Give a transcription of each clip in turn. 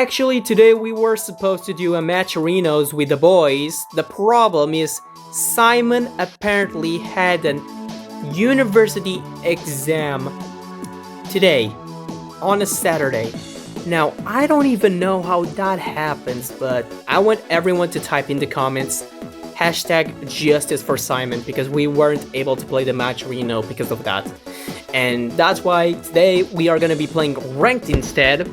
Actually, today we were supposed to do a match arenas with the boys. The problem is Simon apparently had an university exam today on a Saturday. Now, I don't even know how that happens, but I want everyone to type in the comments #justice for Simon, because we weren't able to play the match arena because of that. And that's why today we are gonna be playing ranked instead.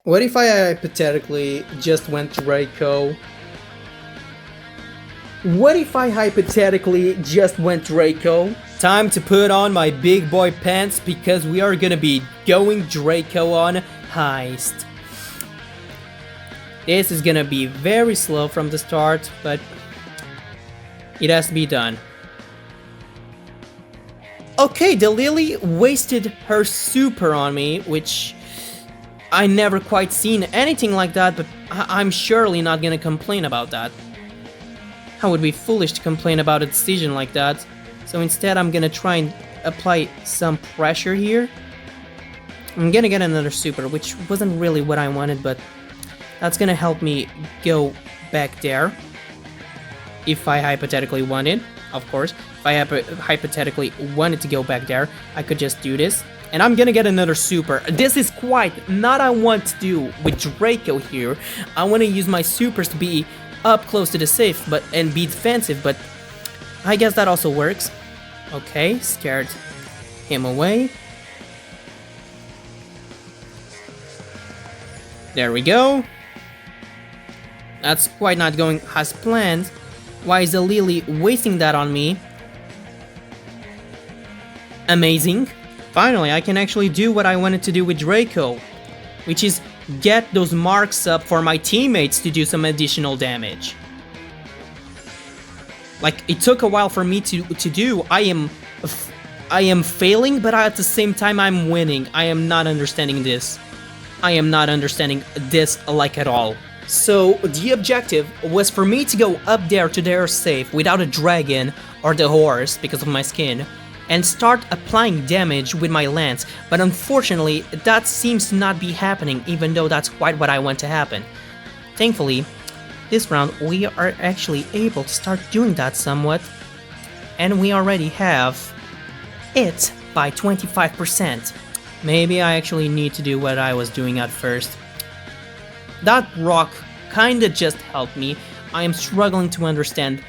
What if I hypothetically just went Draco? What if I hypothetically just went Draco? Time to put on my big boy pants because we are gonna be going Draco on heist. This is gonna be very slow from the start, but it has to be done. Okay, the Lily wasted her super on me, which I never quite seen anything like that, but I'm surely not gonna complain about that. I would be foolish to complain about a decision like that, so instead I'm gonna try and apply some pressure here. I'm gonna get another super, which wasn't really what I wanted, but that's gonna help me go back there. If I hypothetically wanted, of course. If I hypothetically wanted to go back there, I could just do this. And I'm gonna get another super. This is quite not I want to do with Draco here. I want to use my supers to be up close to the safe and be defensive, but I guess that also works. Okay, scared him away. There we go. That's quite not going as planned. Why is the Lily wasting that on me? Amazing. Finally, I can actually do what I wanted to do with Draco, which is get those marks up for my teammates to do some additional damage. Like, it took a while for me to do. I am failing, but at the same time I'm winning. I am not understanding this. I am not understanding this like at all. So the objective was for me to go up there to their safe without a dragon or the horse because of my skin, and start applying damage with my lance, but unfortunately that seems to not be happening, even though that's quite what I want to happen. Thankfully, this round we are actually able to start doing that somewhat, and we already have it by 25%. Maybe I actually need to do what I was doing at first. That rock kinda just helped me. I am struggling to understand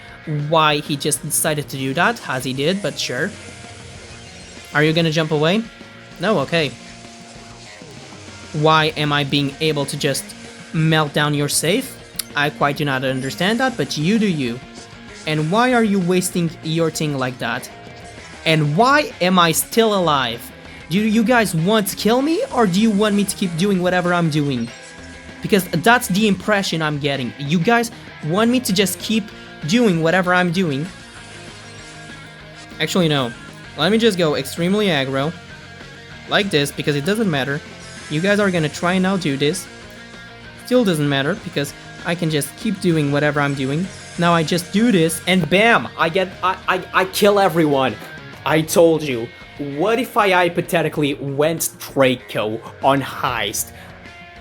why he just decided to do that, as he did, but sure. Are you gonna jump away? No, okay. Why am I being able to just melt down your safe? I quite do not understand that, but you do you. And why are you wasting your thing like that? And why am I still alive? Do you guys want to kill me, or do you want me to keep doing whatever I'm doing? Because that's the impression I'm getting. You guys want me to just keep doing whatever I'm doing? Actually, no. Let me just go extremely aggro, like this, because it doesn't matter. You guys are gonna try and outdo this. Still doesn't matter, because I can just keep doing whatever I'm doing. Now I just do this, and bam! I kill everyone. I told you. What if I hypothetically went Draco on heist?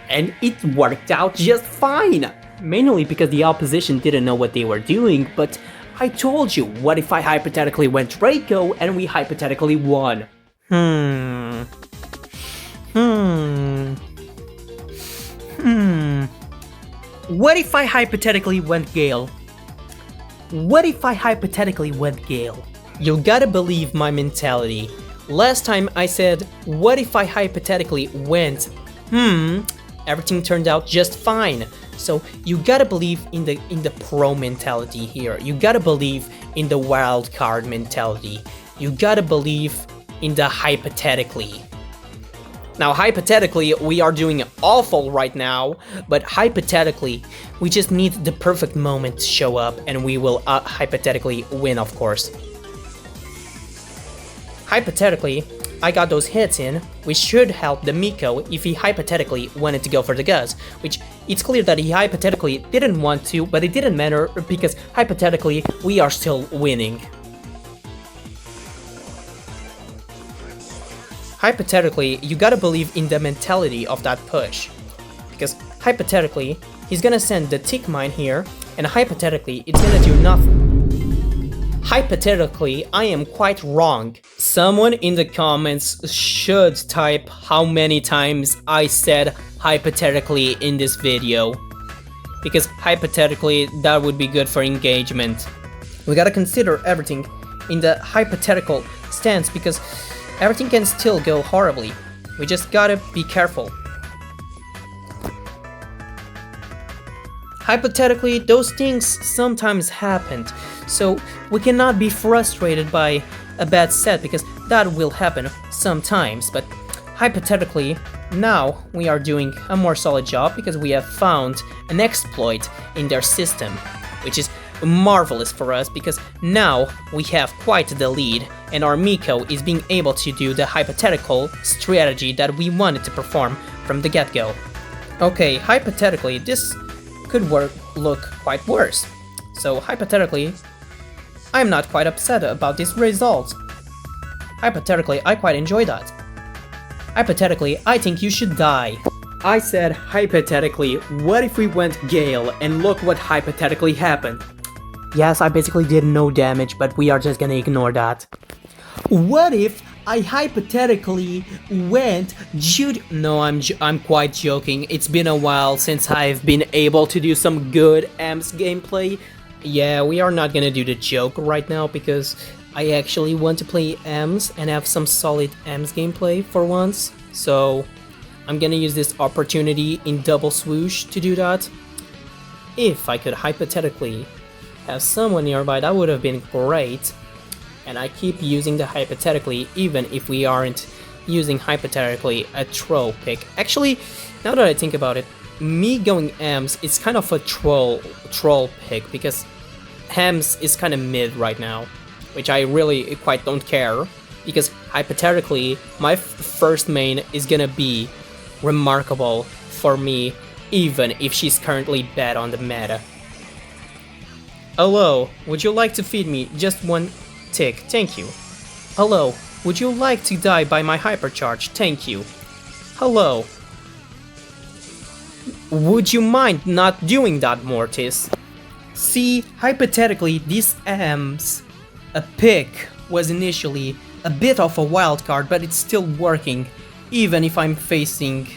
And it worked out just fine! Mainly because the opposition didn't know what they were doing, but I told you, what if I hypothetically went Draco and we hypothetically won? What if I hypothetically went Gale? What if I hypothetically went Gale? You gotta believe my mentality. Last time I said, what if I hypothetically went everything turned out just fine. So you gotta believe in the pro mentality here. You gotta believe in the wild card mentality. You gotta believe in the hypothetically. Now hypothetically we are doing awful right now, but hypothetically we just need the perfect moment to show up and we will hypothetically win, of course. Hypothetically, I got those hits in, which should help the Miko if he hypothetically wanted to go for the Gus, which it's clear that he hypothetically didn't want to, but it didn't matter because hypothetically we are still winning. hypothetically, you gotta believe in the mentality of that push. Because hypothetically, he's gonna send the tick mine here, and hypothetically, it's gonna do nothing. Hypothetically, I am quite wrong. Someone in the comments should type how many times I said hypothetically in this video. Because hypothetically, that would be good for engagement. We gotta consider everything in the hypothetical stance because everything can still go horribly. We just gotta be careful. Hypothetically, those things sometimes happen, so we cannot be frustrated by a bad set because that will happen sometimes, but hypothetically, now we are doing a more solid job because we have found an exploit in their system, which is marvelous for us because now we have quite the lead and our Miko is being able to do the hypothetical strategy that we wanted to perform from the get-go. Okay, hypothetically, this could look quite worse. So hypothetically, I'm not quite upset about this result. Hypothetically, I quite enjoy that. Hypothetically, I think you should die. I said hypothetically, what if we went Gale and look what hypothetically happened? Yes, I basically did no damage, but we are just gonna ignore that. What if I hypothetically went Jude? No, I'm quite joking. It's been a while since I've been able to do some good AMS gameplay. Yeah, we are not gonna do the joke right now because I actually want to play AMS and have some solid AMS gameplay for once. So I'm gonna use this opportunity in double swoosh to do that. If I could hypothetically have someone nearby, that would have been great. And I keep using the hypothetically even if we aren't using hypothetically a troll pick. Actually, now that I think about it, me going AMS is kind of a troll pick because AMS is kind of mid right now, which I really quite don't care because hypothetically my first main is gonna be remarkable for me even if she's currently bad on the meta. Hello, would you like to feed me just one tick? Thank you. Hello, would you like to die by my hypercharge? Thank you. Hello. Would you mind not doing that, Mortis? See, hypothetically, this AMS, a pick was initially a bit of a wild card, but it's still working, even if I'm facing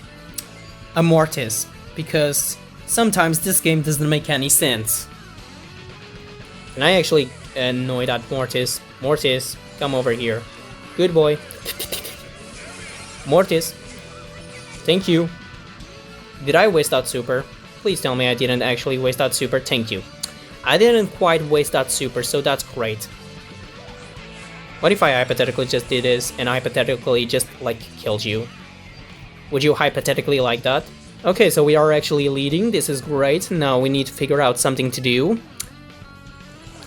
a Mortis, because sometimes this game doesn't make any sense. And I actually annoy that Mortis. Mortis, come over here. Good boy. Mortis. Thank you. Did I waste that super? Please tell me I didn't actually waste that super. Thank you. I didn't quite waste that super, so that's great. What if I hypothetically just did this and hypothetically just, like, killed you? Would you hypothetically like that? Okay, so we are actually leading. This is great. Now we need to figure out something to do.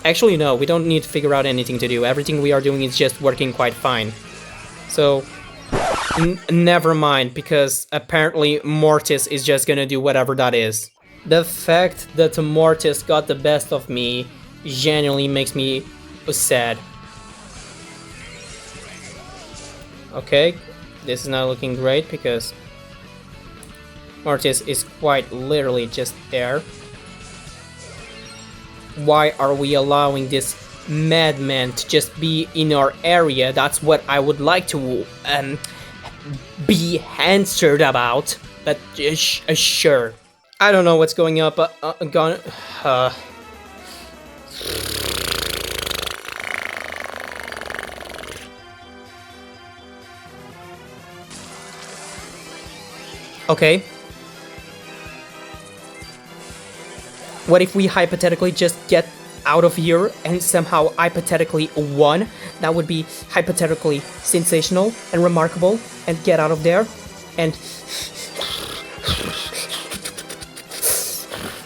Actually, no, we don't need to figure out anything to do. Everything we are doing is just working quite fine. So, never mind, because apparently Mortis is just gonna do whatever that is. The fact that Mortis got the best of me genuinely makes me sad. Okay, this is not looking great because Mortis is quite literally just there. Why are we allowing this madman to just be in our area? That's what I would like to be answered about. But sure. I don't know what's going up. Okay. What if we hypothetically just get out of here and somehow hypothetically won? That would be hypothetically sensational and remarkable, and get out of there and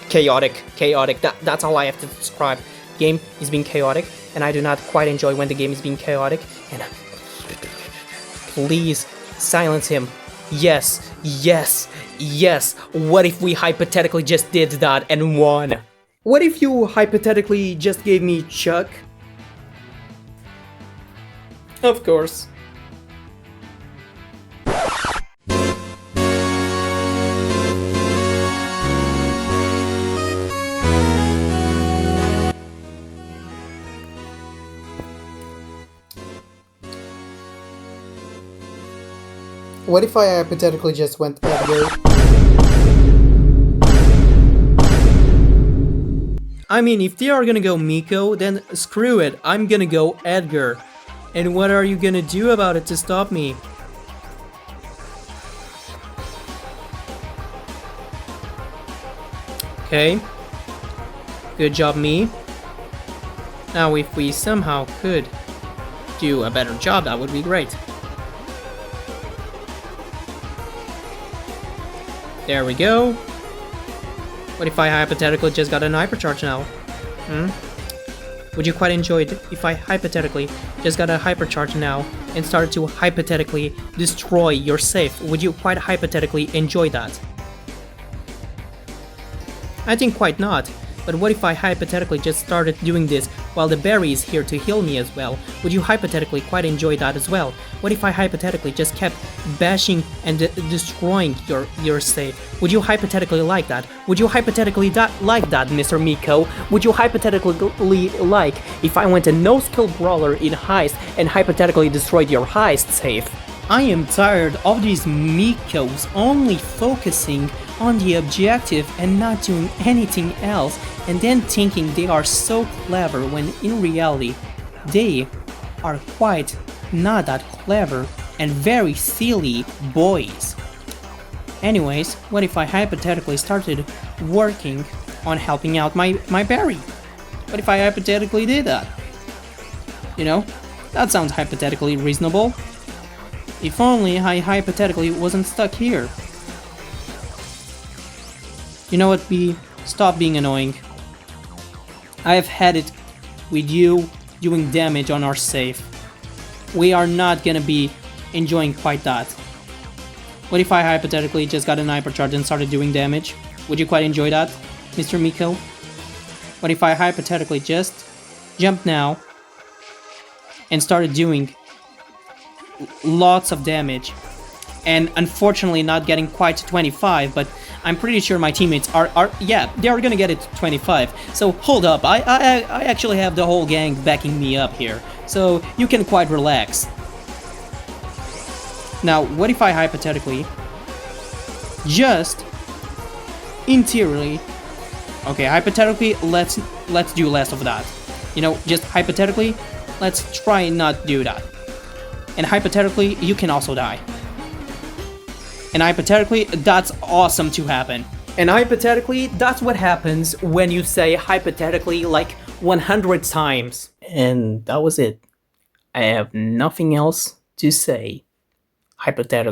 chaotic. That's all I have to describe. Game is being chaotic, and I do not quite enjoy when the game is being chaotic. And please silence him. Yes. What if we hypothetically just did that and won? What if you hypothetically just gave me Chuck? Of course. What if I hypothetically just went Edgar? I mean, if they are gonna go Miko, then screw it, I'm gonna go Edgar. And what are you gonna do about it to stop me? Okay. Good job, me. Now, if we somehow could do a better job, that would be great. There we go. What if I hypothetically just got an hypercharge now? Would you quite enjoy it if I hypothetically just got a hypercharge now and started to hypothetically destroy your safe? Would you quite hypothetically enjoy that? I think quite not. But what if I hypothetically just started doing this while the berry is here to heal me as well? Would you hypothetically quite enjoy that as well? What if I hypothetically just kept bashing and destroying your save? Would you hypothetically like that? Would you hypothetically like that, Mr. Miko? Would you hypothetically like if I went a no-skill brawler in heist and hypothetically destroyed your heist save? I am tired of these Mikos only focusing on the objective and not doing anything else, and then thinking they are so clever when in reality they are quite not that clever and very silly boys. Anyways, what if I hypothetically started working on helping out my berry? What if I hypothetically did that? You know, that sounds hypothetically reasonable. If only I hypothetically wasn't stuck here. You know what, B? Stop being annoying. I have had it with you doing damage on our safe. We are not gonna be enjoying quite that. What if I hypothetically just got an hypercharge and started doing damage? Would you quite enjoy that, Mr. Miko? What if I hypothetically just jumped now and started doing lots of damage? And unfortunately not getting quite to 25, but I'm pretty sure my teammates are yeah, they are gonna get it to 25. So hold up, I actually have the whole gang backing me up here, so you can quite relax. Now, what if I hypothetically just interiorly, okay, hypothetically, let's do less of that. You know, just hypothetically, let's try not do that. And hypothetically, you can also die. And hypothetically, that's awesome to happen. And hypothetically, that's what happens when you say hypothetically like 100 times. And that was it. I have nothing else to say. Hypothetically.